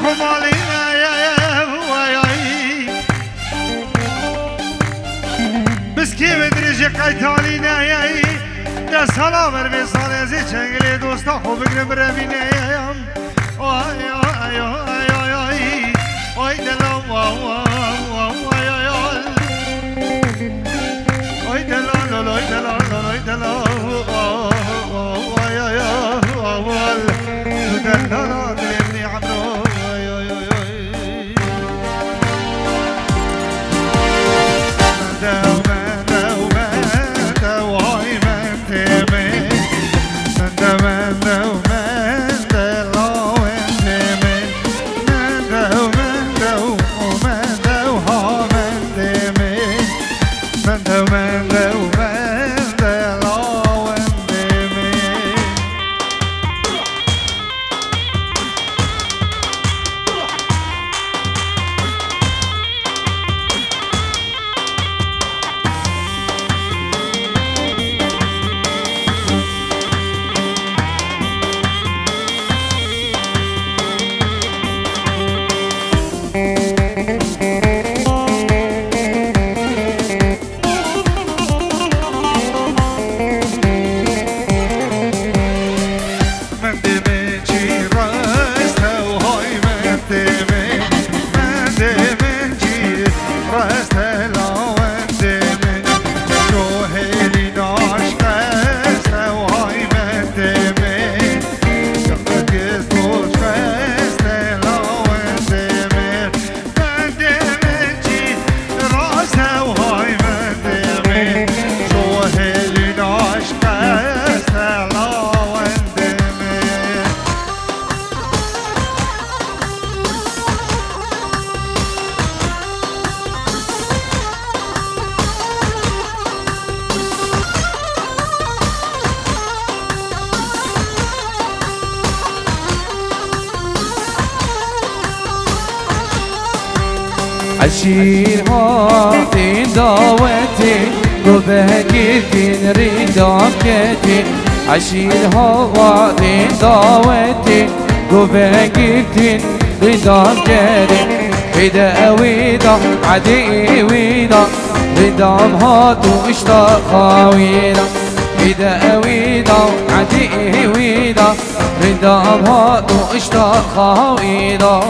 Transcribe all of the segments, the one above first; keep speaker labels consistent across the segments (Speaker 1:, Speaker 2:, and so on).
Speaker 1: خمالينا يا وياي بسكي بدرجي قيتالينا يا ده سلام ربي صالي زي چنگلي دوستا خوب بگرم برمينا يا واي واي واي واي واي دلو واي واي دلو واي دلو واي دلو
Speaker 2: عشيرها في دعوتي وبهجرتين رضاك كتير عشيرها في دعوتي وبهجرتين رضاك كتير فدا ويدا عدي ويدا رضا مهات واشتاق ويدا فدا ويدا عدي ويدا رضا مهات واشتاق ويدا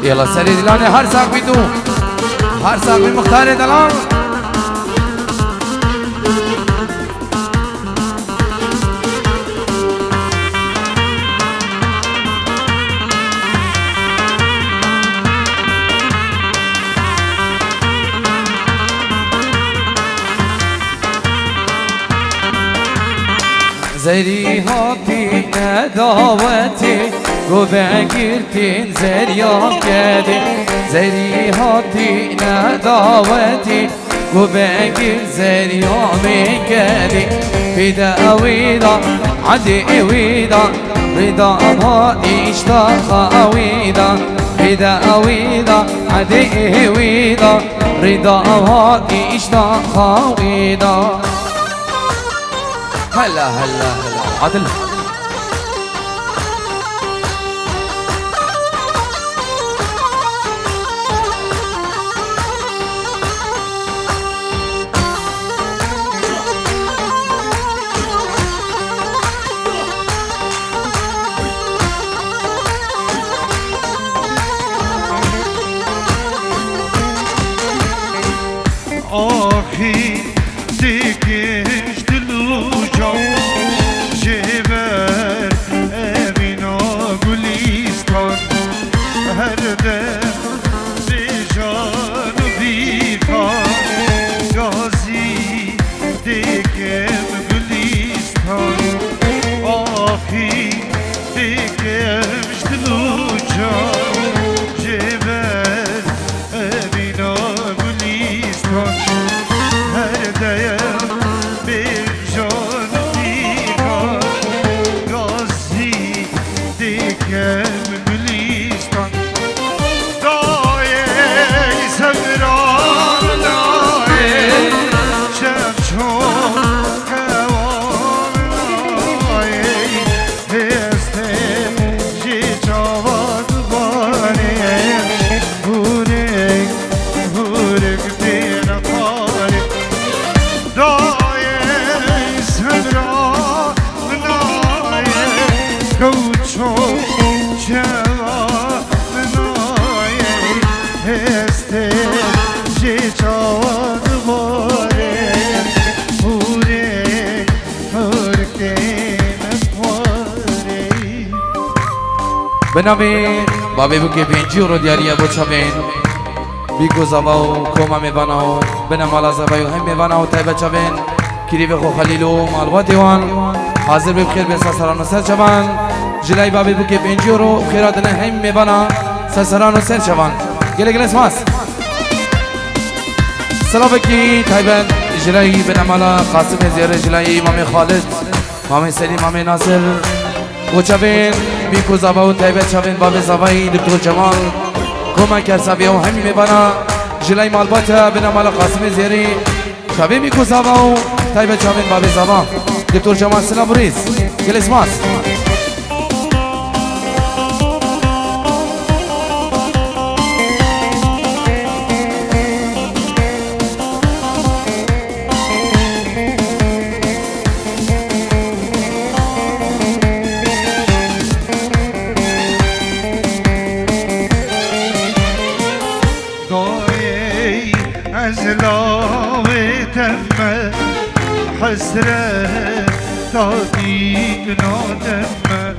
Speaker 2: يلا سري دلاني هر ساق بيدو هر ساق بالمختار دلان زري هاتي نداوتي وبهجرتين زريا كادي زري هاتي نداوتي وبهجر زريا من كادي فدا ويدا عدي ويدا رضا مهاتي اشتاق ويدا فدا ويدا عدي ويدا رضا مهاتي اشتاق ويدا هلا هلا هلا عدل
Speaker 1: آخی دیگش دلو جبر امینا گلیستان هر دم بیجان و بیفان گازی دیگم گلیستان آخی دیگش دلو جبر امینا گلیستان هر دم چاوان باره هوره هرکن خواره
Speaker 2: بنابه بابی بو که پینجی رو دیاریه بو چاوین بیگو زباو کوما میباناو بنامالا زبایو هم میباناو تایبه چاوین کریب خو خلیلو مالوا دیوان حاضر بخیر به سرسران و سر چوان جلای بابی بو که پینجی رو خیرات نه هم میبانا سرسران و سر چوان گله گله اسماس سلام کی تایبن جلای بنامالا قاسم زیاره جلای امام خالد امام سلیم امام ناصر و چاوین بیگو زباو تایبه چاوین بابی زبایی دکتر جمال کوما کرسابی و همی میبانا جلای مالبات بنامالا قاسم زیری شبی میکو زبا و تایبه چاوین بابی زبا دکتر جمال سلام بریز گل اسماس
Speaker 1: حسرت دادی نادم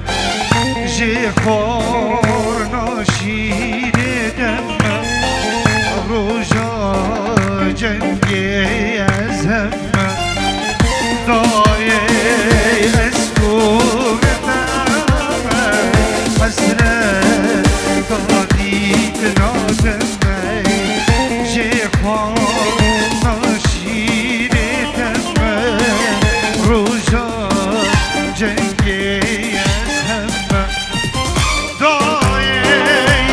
Speaker 1: جی خور ناشید دم روژا جنگی از هم دای اسکومتم حسرت دادی نادم جی خور ناشید روژا جنگی از همه دای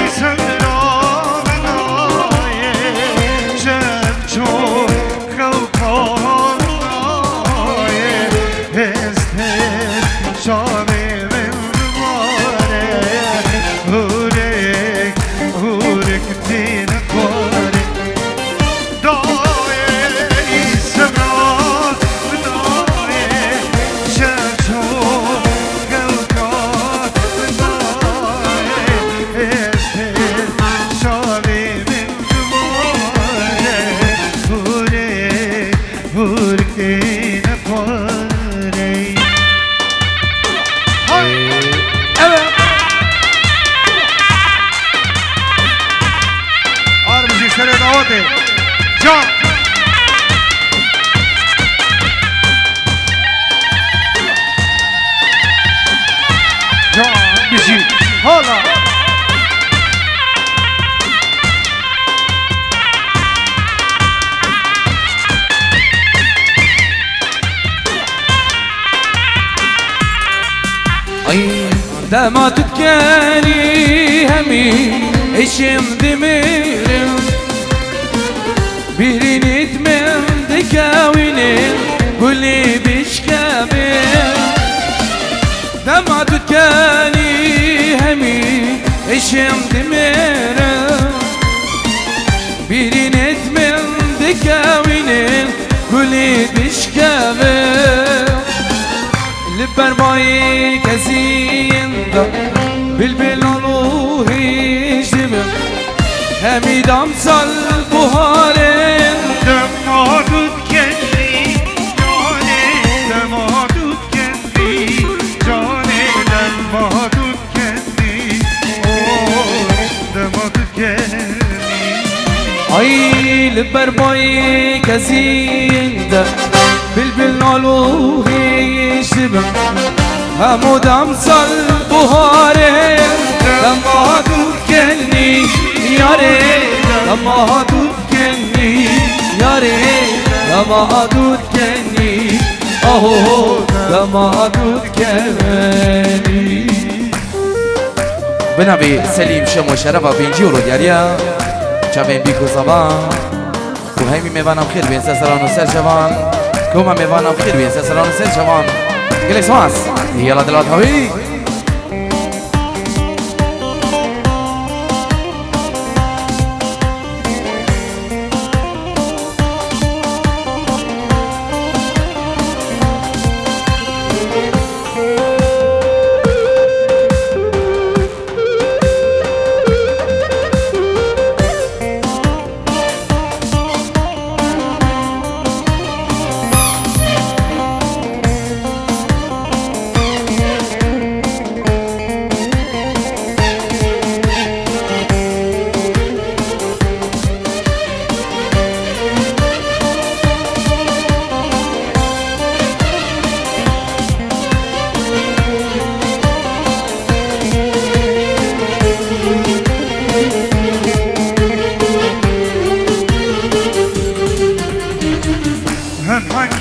Speaker 1: سمران دای شب چون خوکان دای استر شامی من ماره هورک دین کاره دای سمران جان جان بشی حالا
Speaker 2: ay damat tükeni hemi eşim demirim birini etmem dekavinin gülü bişkabim damat tükeni hemi eşim demirim birini etmem dekavinin gülü bişkabim لبرمای کسیند بلبل آلو هیچدیم همیدم سال بهارن
Speaker 1: دمادود کندی جانه دمادود کندی جانه دمادود کندی دمادود کندی
Speaker 2: ay لبرمای کسیند بلبل آلو هیچدیم همودم سال بهارن دمادود کنی یاره دمادود کنی یاره دمادود کنی آهو دمادود کنی بنابی سلیم شما شرف و پینجی رو دیاریا چاوین بیکو زبان و همی میوانم خیر بین سران و سر جوان کوما میوانم خیر بین سران و سر جوان گلیس ماس یلا دلات هوی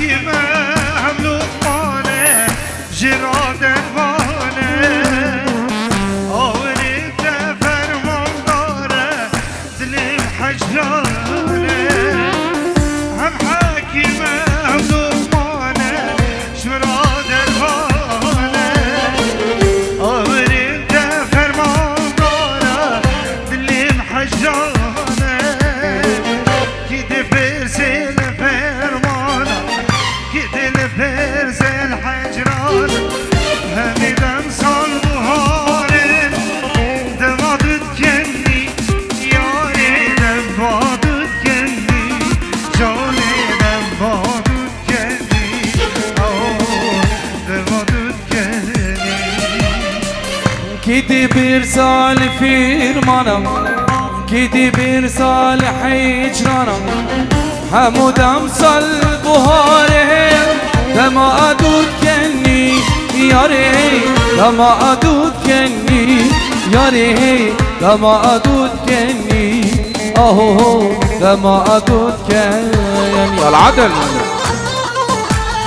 Speaker 1: حکیمه هم لقمانه جراد الوانه آورید فرمان داره دلیم حجرانه هم حکیمه هم لقمانه جراد الوانه آورید فرمان داره دلیم حجرانه گیده فرسل فرمانه گیده فرسل حجرانه همیدن سال بهاره دوادت کنی یاری دوادت کنی جانی دوادت کنی دوادت کنی
Speaker 2: كدي برسال فرمانم كدي برسال حجرانم حمود امسال بهاره لما ادود کنی یاری لما ادود کنی یاری لما ادود کنی آهو لما ادود کنی العدل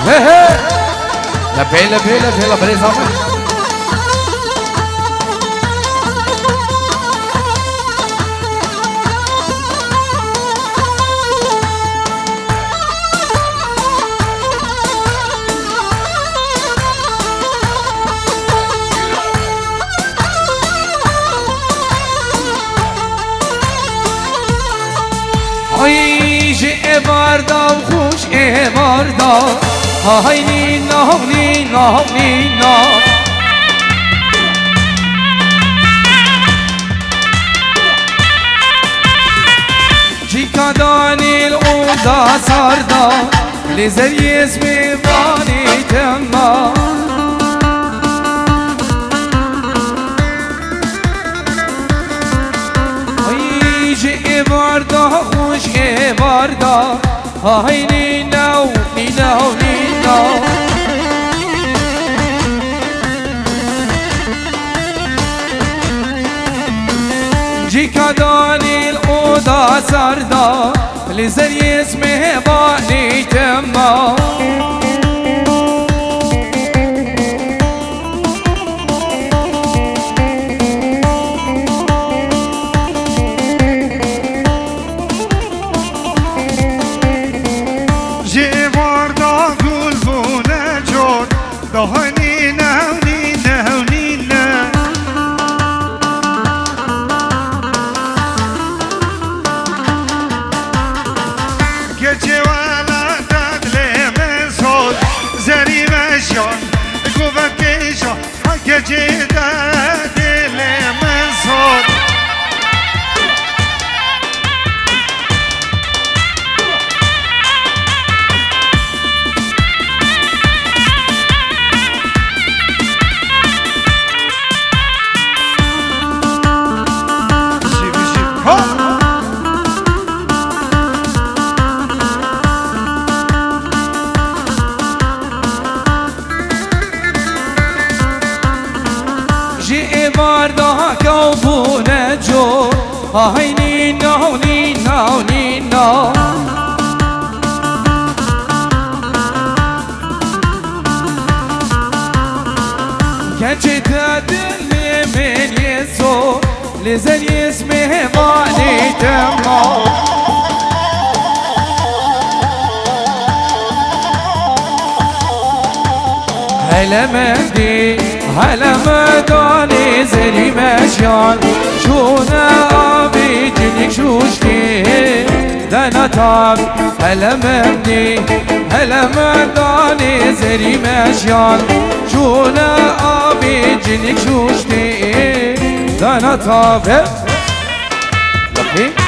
Speaker 2: هي هي لا بيلا بيلا بيلا بريزا ای باردا و خوش ای باردا های نینا نینا نینا جیکا دانیل اودا ساردا لزری اسمی بانی تما ای باردا خوش ای باردا های نینا نینا نینا جیکا دانیل اودا ساردا لزری اسمه بانی تما های نینا نینا نینا گچه دل من یسو لزن اسمه بانی تما هلا مهدي هلا مداني زري مشيان شونا ابي جنك شوشتي دنا تاب هلا مهدي هلا مداني زري مشيان شونا ابي جنك شوشتي دنا تاب لقي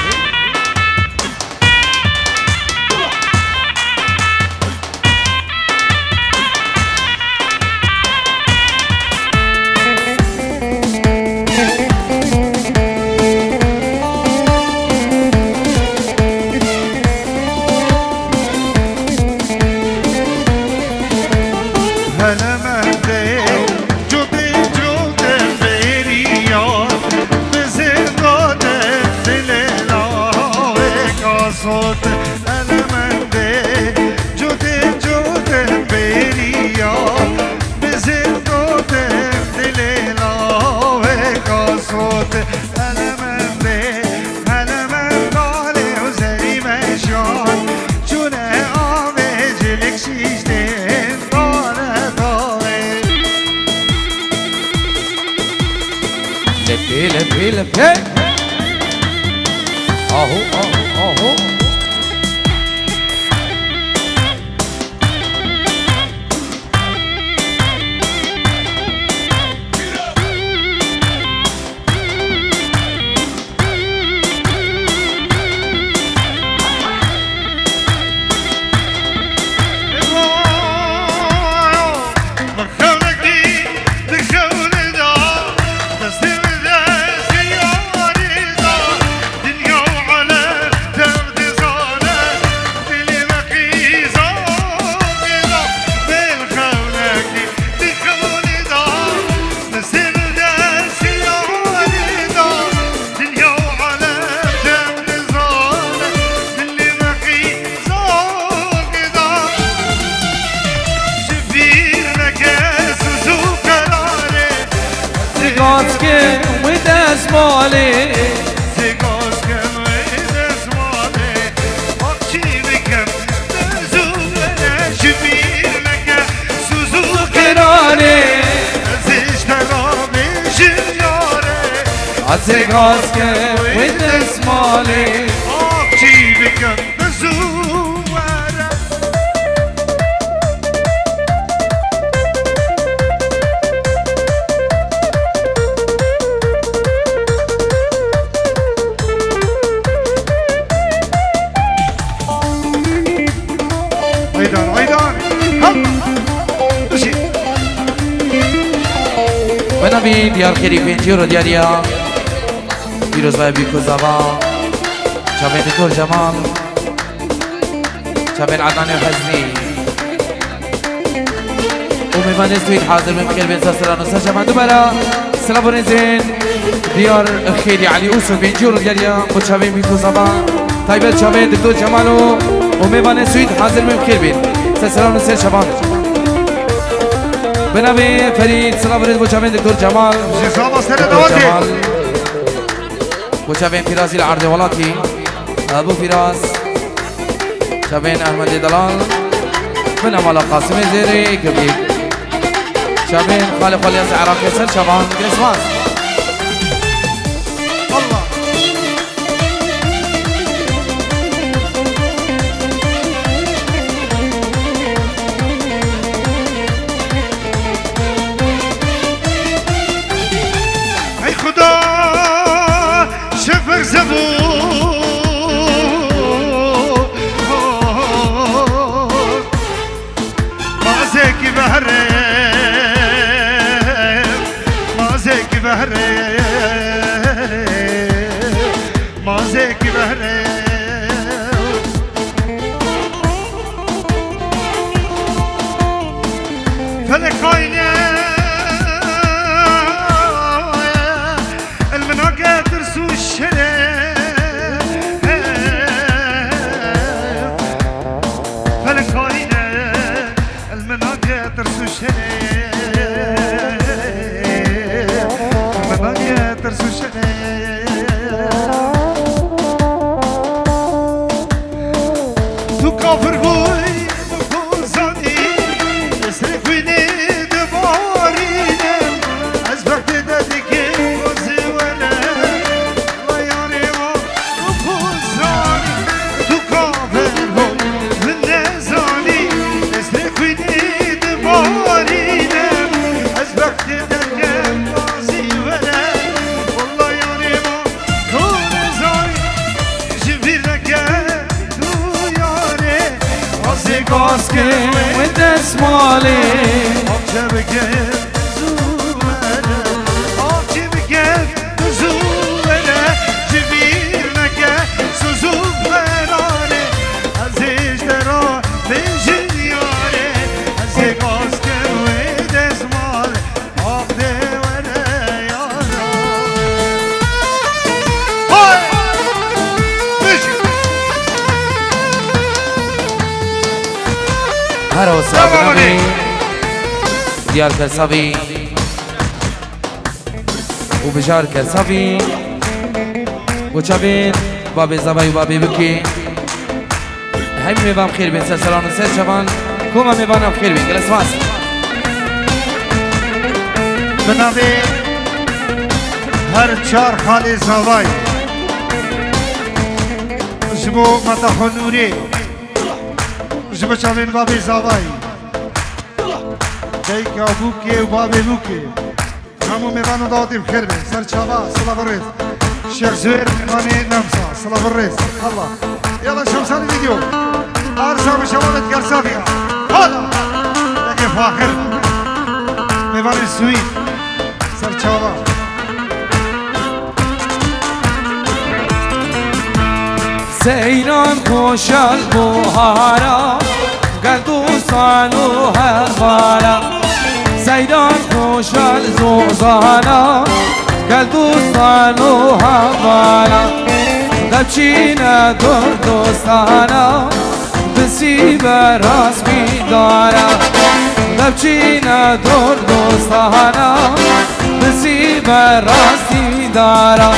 Speaker 1: دل
Speaker 2: لك هي اهو اهو Zigotske with a smalley
Speaker 1: Zigotske with a smalley Akçivikem Zuvene Şibirleke
Speaker 2: Suzukerane
Speaker 1: Zişterame Şiryare
Speaker 2: Zigotske with a smalley
Speaker 1: Akçivikem Zuvene
Speaker 2: ونبي ديار خيري بنتيرو دياريا فيروز باي بيكو زبا شابين دكتور جمال شابين عدنان الحزني وميمان سويد حاضر من مكان بين سلسلان وسر شابان دوبارا سلام ونزين ديار خيري علي أوسو بنتيرو دياريا وشابين بيكو زبا طيبت شابين دكتور جمالو وميمان سويد حاضر من مكان بين سلسلان وسر شابان بنابي فريد سلام فريد بوشافين دكتور جمال دكتور جمال بوشافين فراس العرض ولاتي ابو فراس شافين احمد دلال من امال قاسم زيري كبير شافين خالق الياس عراق يسر شبان كريسماس
Speaker 1: الله شفق زبون ما زيك بهري ما زيك بهري ما زيك بهري فلك عيني المناقة ترسو الشريف فلك عيني المناقة ترسو الشريف المناقة ترسو الشريف تو كافر بوي بكون زاني اسرق ويني دبارينم ازبك تدادك
Speaker 2: Zigotske with a smalley
Speaker 1: Akçivikem Zuvene Akçivikem Zuvene Civirmeke Suzuverane Azizlera Benjinyare Zigotske with a smalley Akdevene yara Hay! Müzik!
Speaker 2: هرو سابنبي ديال كرسابي وبجار كرسابي وشابين بابي زباي وبابي بكي هم ميبام خير بين سلسلان وسير شبان كوما ميبانا بخير بين جلس واس
Speaker 1: بنابي هر چار خالی زوای جبو متخو نوری جبو چاوین بابی زوای دیگه بوکی و بابی بوکی همو میوانو دادی بخیر بی سر چاوا صلاح الرئیس شیخ زویر میوانی نمسا صلاح الرئیس الله يلا شمسان الفيديو ارسم شباب القرصافية هلا لقي فاخر ميفان السويد سر شباب
Speaker 2: سيران خوش البهارا قل دوستان و هربارا سيران خوش الزوزانا قل دوستان و هربارا دبچینه دور دوستانا بسی براس بیدارا دبچینه دور دوستانا بسی براس دیدارا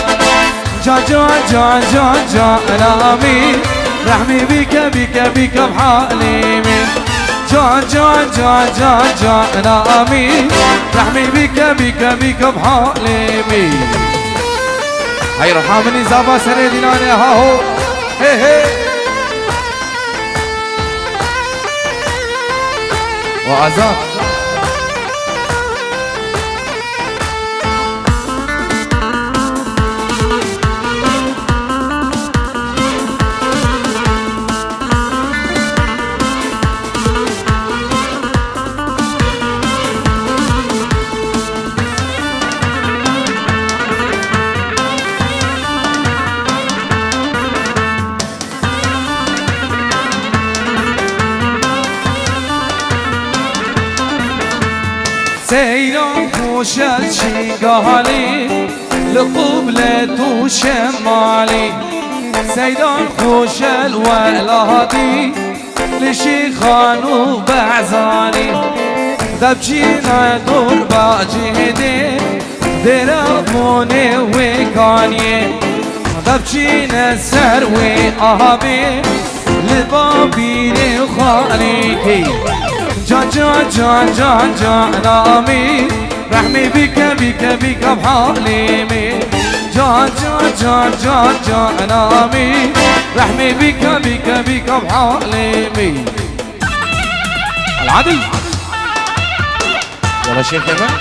Speaker 2: جان جان جان جان جان امين رحمي بك بك بك بحاليمي جان جان جان جان جان امين رحمي بك بك بك بحاليمي هاي رحامني زابا سري ديناني هاهو هي هي وعزاك سيران خوش الشيقالي لقبلة وشمالي سيران خوش الولادي لشيخان وبعزاني دبجينا دور باجهدي درموني وكاني دبجينا سروي أهبي لبابيني وخانيكي جان جان جان جان جان امين رحمي بك بك بك بحاليمي جان جان جان جان جان امين رحمي بك بك بك بحاليمي العدل يلا شيخ كمان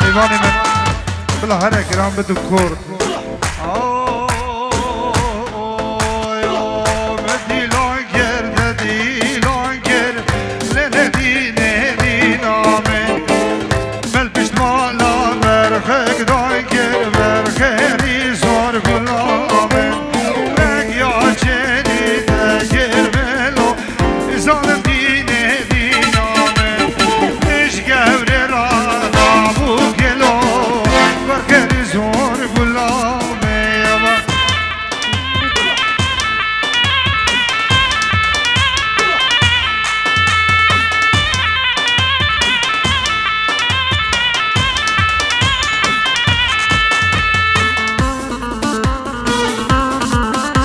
Speaker 1: ايواني من بلا هره کرام بدو کور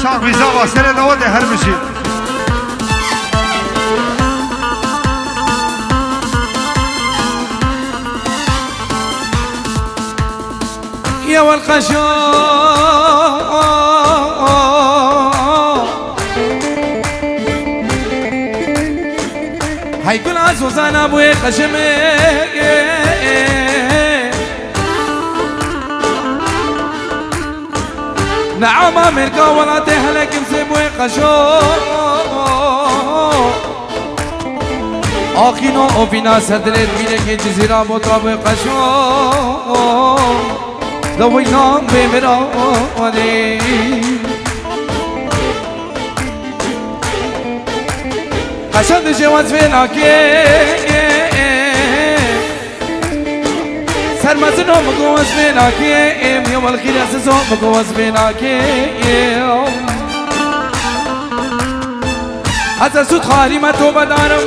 Speaker 1: شاق بيزاوا سنة نودي هرمشي
Speaker 2: يا والقشو هاي كل عزوز انا ابوي قشمي نعم امريكا ولا تهلك مسيبوي قشو آخينو اوفينا سدلت ميلك جزيرة مطرب قشو دوينا بمرادي قشد جواز فيناكي سرمزنو مقوز فيناكي يوم الخير اسسو مقوز فيناكي هذا سود خاري ما توبة دارم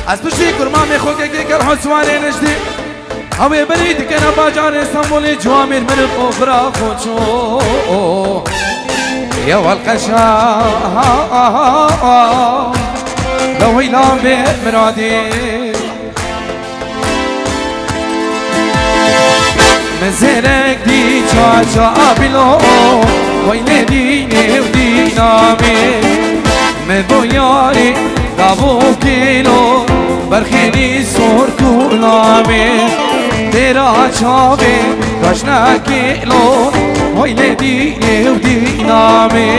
Speaker 2: از پشتی کرمام خوکه که کر حسوانه نشتی اوه برید که نباجار استانبول جوامیر من قفرا خوچو يا والقشا لو يلام بمرادي مزرك دي چاچا بلو وين ديني ودينامي مبو ياري دابو كيلو برخيني صور كولامي تيرا چاوي رشنا كيلو وين ديني ودينامي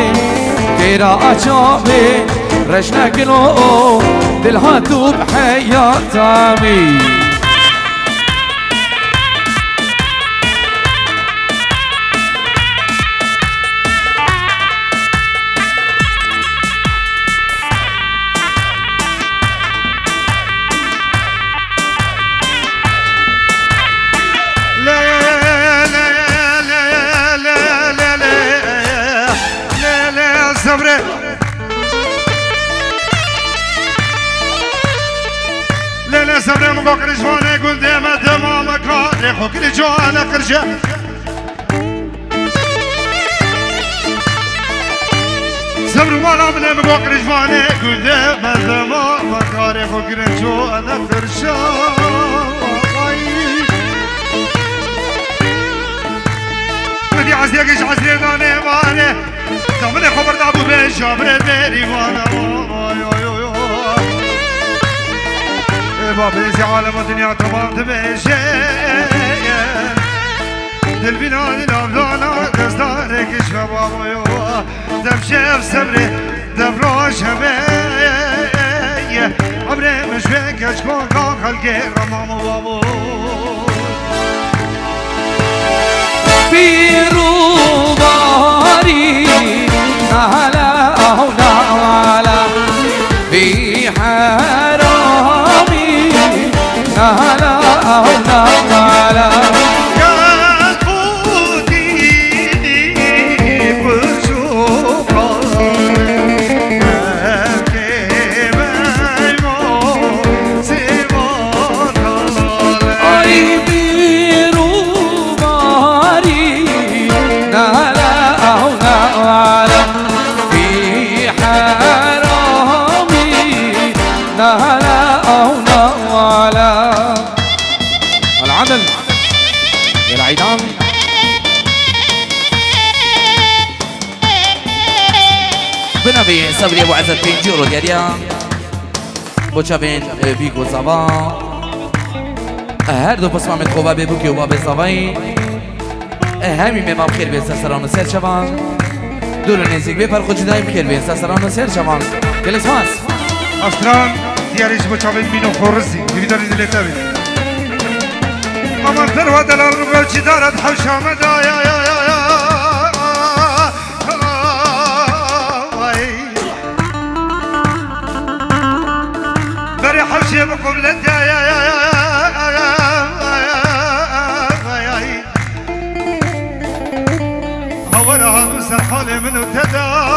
Speaker 2: تيرا چاوي رشنا كيلو دلها دوب حياتامي
Speaker 1: ليلة صبري مبوك رجواني قول ديما دمامك ريحو كل جوانا قرشة صبري وانا من مبوك رجواني قول ديما دمامك ريحو كل جوانا قرشة مدي عزيقش عزيق داني ماني دامني خبر دابو بيشا بريديري وانا بابي عالم الدنيا تمام تبيشي دلبينا للابلانا قصدارك شبابا يوا دمشي بسبري دبروش همي عمري مش بيك اشكون كان خلقي رمام بابو
Speaker 2: بيرو باري نهلا نهلا في حرامي نهلا نهلا
Speaker 1: يا خوديني بشوفك كيف ما سيبك
Speaker 2: اي بيرو باري نهلا نهلا في حرامي نهلا نهلا العدل يا العيدان بنبي صبري ابو عزت بين جورو دياليا بوچا بين بيكو زابا هر دو بسمع من خوبا ببوكي وباب زاباي همي مباب خير بين سرسران و سير شبان دور نزيك بپر خود جدای بخير بين سرسران و سير شبان جلس ماس
Speaker 1: أستران دياريش بچاوين بينو خورزي ديفيداري دلتاوي أمان ثروة دلال ربو چدارت حوشا مدا يا يا يا يا بري حوشي بقبلت يا يا يا يا هورها مسر حالي منو تدالي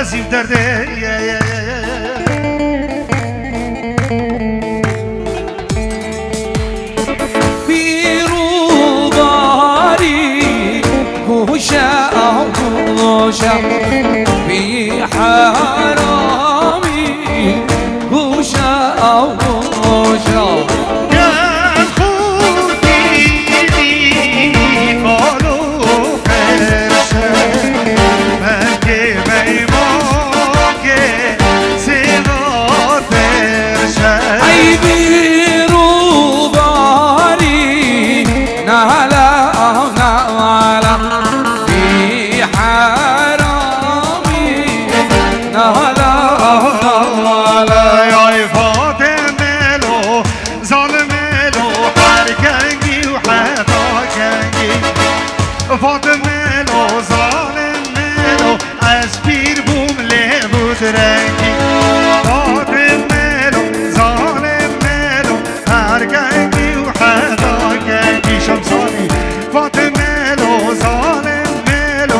Speaker 1: أزيم دردي يا يا يا
Speaker 2: بيرو باري كوشا كوشا في حرامي كوشا كوشا
Speaker 1: فاطمه لو ظالم لو اسبير بوم له رنگی فاطمه لو ظالم لو هر گنگی و حدا گنگی شمسانی فاطمه لو ظالم لو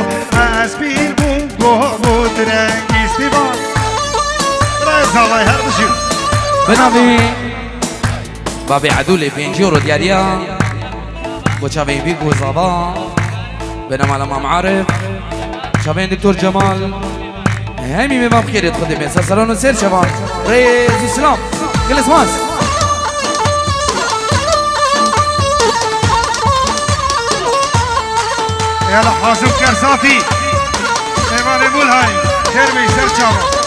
Speaker 1: اسبير بوم بود رنگی استیبان رئیس الله هر بشیر
Speaker 2: بنابي بابي عدولي بين جورو دياليا وشابي بيكو زابا بنام على ما معارف شبين دكتور جمال همي مبام خير خدي من سلسلون وسير شبان ريز السلام كل اسماس
Speaker 1: يلا حاسم كرسافي ايمان ابول هاي خير بيسر شبان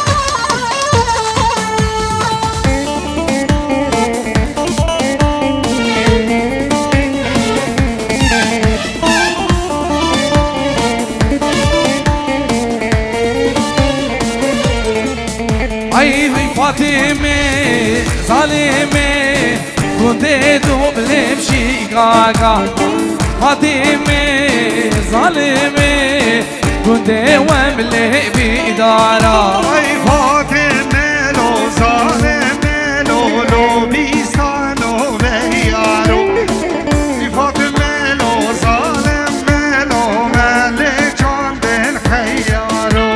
Speaker 2: أي فاطمة ظالمة كنت دوب لبشي قاقا فاطمة ظالمة كنت وملي بإدارة
Speaker 1: أي فاطمة لو ظالمة لو بيسانو بيارو أي فاطمة لو ظالمة لو ملك عند الخيارو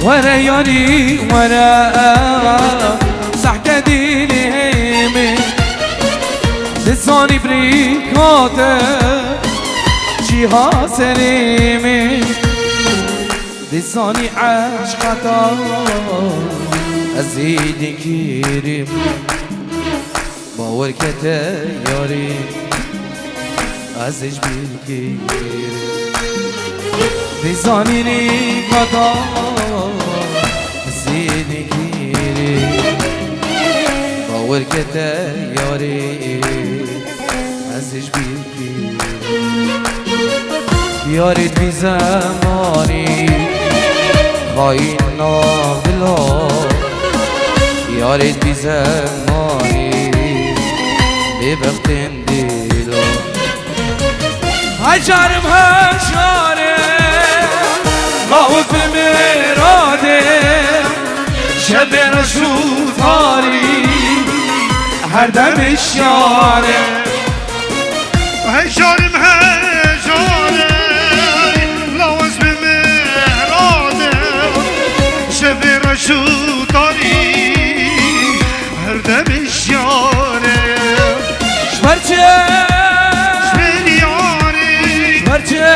Speaker 2: ورا يوني ورا صحكة ديني هيمي لساني بريكوته جيها سليمي لساني عشقتا أزيدي كريم باور كتا ياري أزج بالكريم لساني ريكوتا أزيدي كريم باور كتا ياري أزج بالكريم يا ريت في زماني خاين نابلا يا ريت في زماني ببخت ديلا هجرم هجارم غاوف مراده شب رشو طاري هر دم الشارع
Speaker 1: هجارم هجارم لوز بمهراده شب رشو طاري هر دم الشارع
Speaker 2: شبرچه
Speaker 1: شبرياري
Speaker 2: شبرچه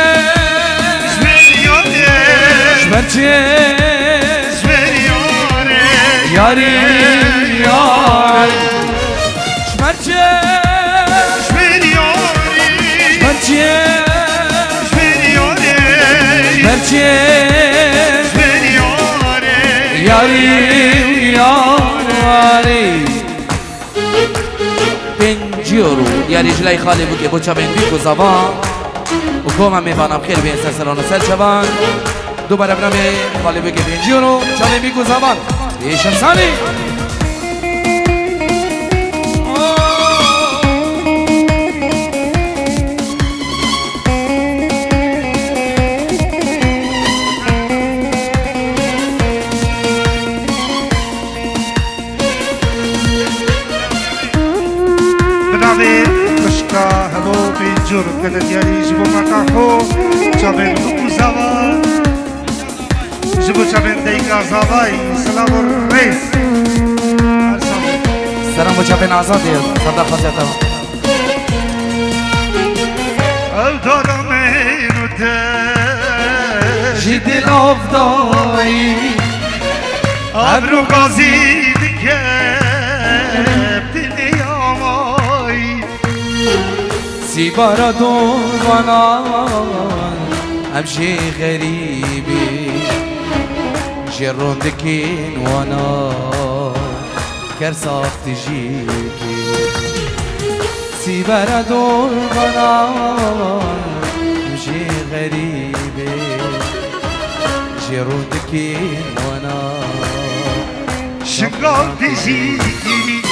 Speaker 1: شبرياري
Speaker 2: شبرچه
Speaker 1: شبرياري
Speaker 2: یاری یار شبرچه
Speaker 1: شبرياري
Speaker 2: شبرچه
Speaker 1: شبرياري
Speaker 2: شبرچه
Speaker 1: شبرياري
Speaker 2: یاری یاری پنجیورو یاری جلای خالی بوده بچه بین بیکو زبان و کوم میبانم خیلی بین سرسلان و سر شبان دوباره برم خالی بوده پنجیورو چه بین بیکو زبان ایشم سانی
Speaker 1: هلو بيجور كده ديالي جيبو مكاحو جابين بكو زوا جيبو جابين ديكا زواي سلام الرئيس
Speaker 2: سلام بچه بین آزادی صدا خواستم
Speaker 1: او دادم اینو ده
Speaker 2: جدی الافدایی
Speaker 1: ابرو قازی كبتني يا ماي
Speaker 2: سيبارة دونان امشي غريبي جرون دكين وانا كرساف تجيكي سيبارة دونان امشي غريبي جرون دكين وانا
Speaker 1: شقاق تجيكي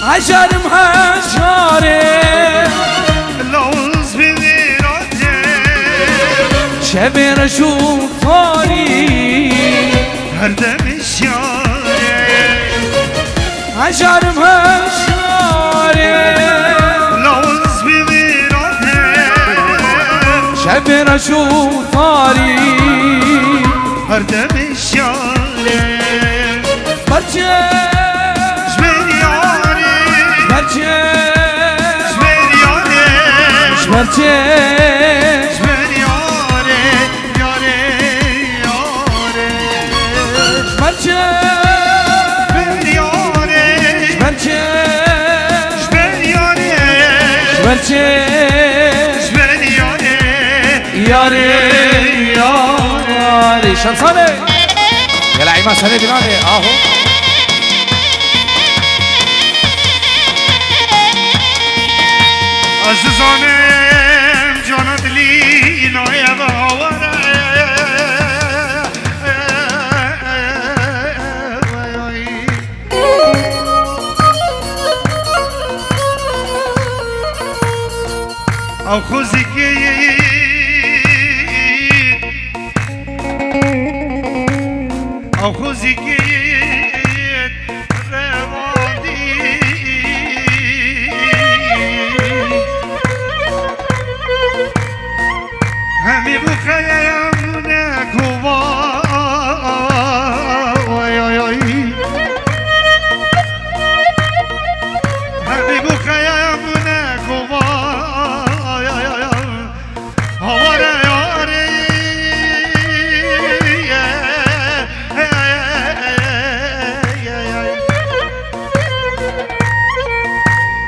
Speaker 2: عشر محشاري
Speaker 1: لوز بغيرتي
Speaker 2: شبر شوف طاري
Speaker 1: هردم الشارع
Speaker 2: عشر محشاري
Speaker 1: لوز بغيرتي
Speaker 2: شبر شوف طاري
Speaker 1: هردم الشارع
Speaker 2: برجع Şmerçeş
Speaker 1: Şmer yare yare yare
Speaker 2: Şmerçeş
Speaker 1: Şmer yare
Speaker 2: Şmerçeş
Speaker 1: Şmer yare
Speaker 2: Şmerçeş
Speaker 1: Şmer yare
Speaker 2: Yare yare Şamsane يا لعيبة سنة بلادي اهو
Speaker 1: Azizanım canı dilin aya bağvara Av khuziki Av khuziki همی بخیم نکوا همی بخیم نکوا هواره یاری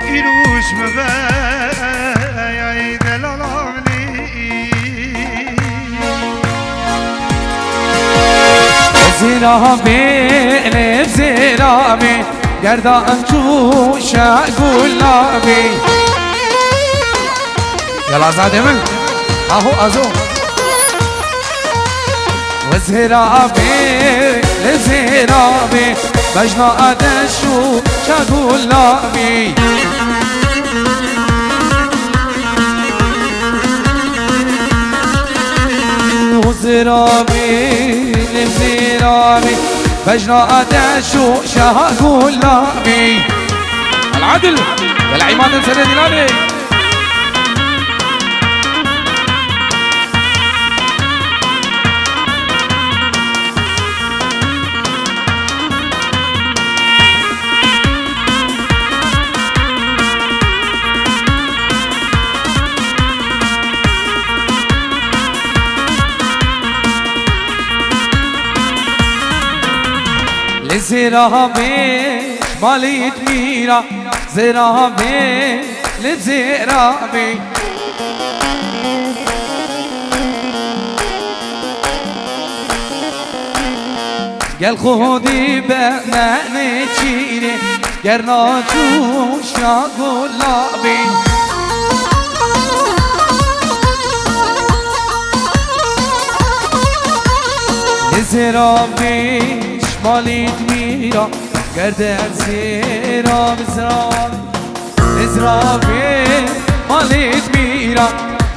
Speaker 1: اینوش مبه دلالانی
Speaker 2: زرابي لب زرابي گردان جوشا گلابي يلا زاده من اهو ازو وزرابي لب زرابي بجنا ادشو شا گلابي وزرابي لزرابي بجنا ادشو شاه قلابي العدل يا العماد السنة دلالي زرابي ماليت ميرا زرابي لزرابي قال خودي بأمانة شيري قرنا جوش يا قلابي زرابي ماليت ميرا گردن زراب زرابي ماليت ميرا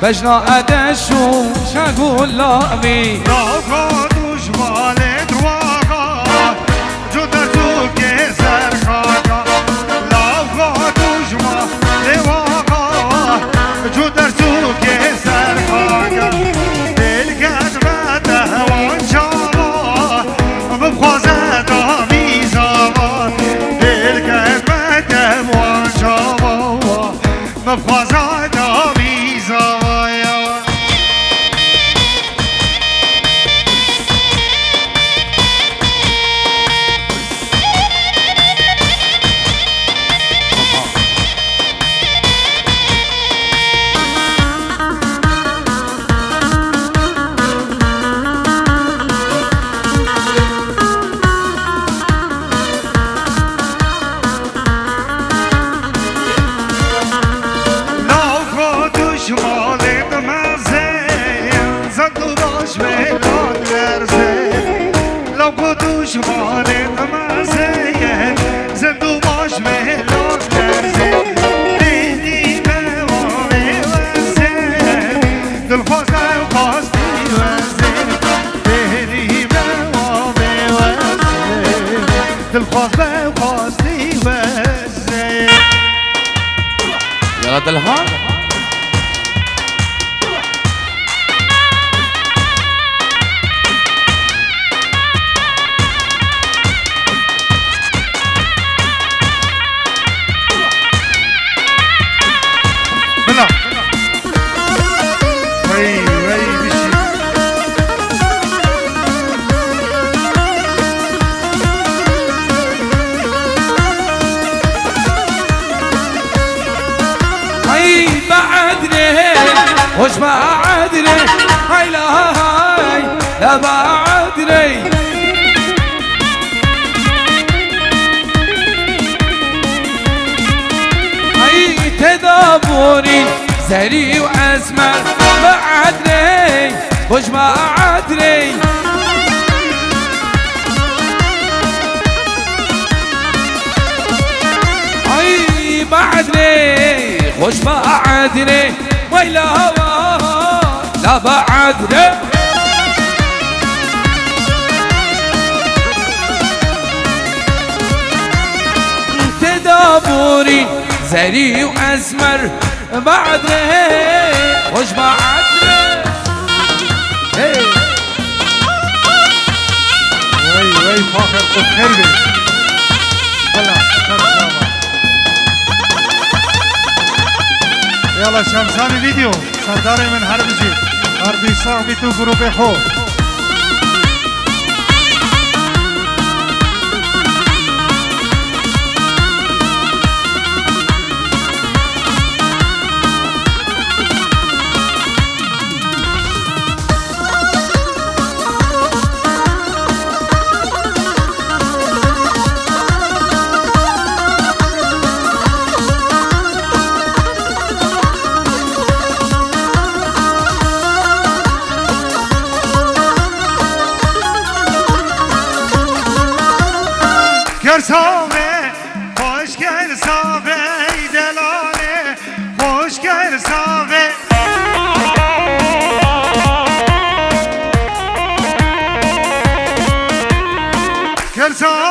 Speaker 2: بجنا ادشو شاقول لابي
Speaker 1: داغا دشمال درواغا جدا تو كسر خاغا لاغا دشمال درواغا جدا تو كسر خاغا دل قدمته وانشاوا بخوازه دامیزاوا دل قدمته وانشاوا بخوازه دامیزاوا خواست به خواستی وزه
Speaker 2: يلا دلها
Speaker 1: بلا وي وي بشي
Speaker 2: هاي بعدني وش بعدني هاي لا هاي لا بعدني هاي تدابري زري واسمر بعدني وش بعدني هاي بعدني خوش بعدني ويلا هوا لا بعدني تدابري زري واسمر بعدني خوش بعدني
Speaker 1: وي وي فاخر خود خیر بی بلا شمسانه يلا شمسان فيديو سردار من هربجي هربي صاحبي تو جروب خو کرسامه خوش کرسامه دلانه خوش کرسامه کرسامه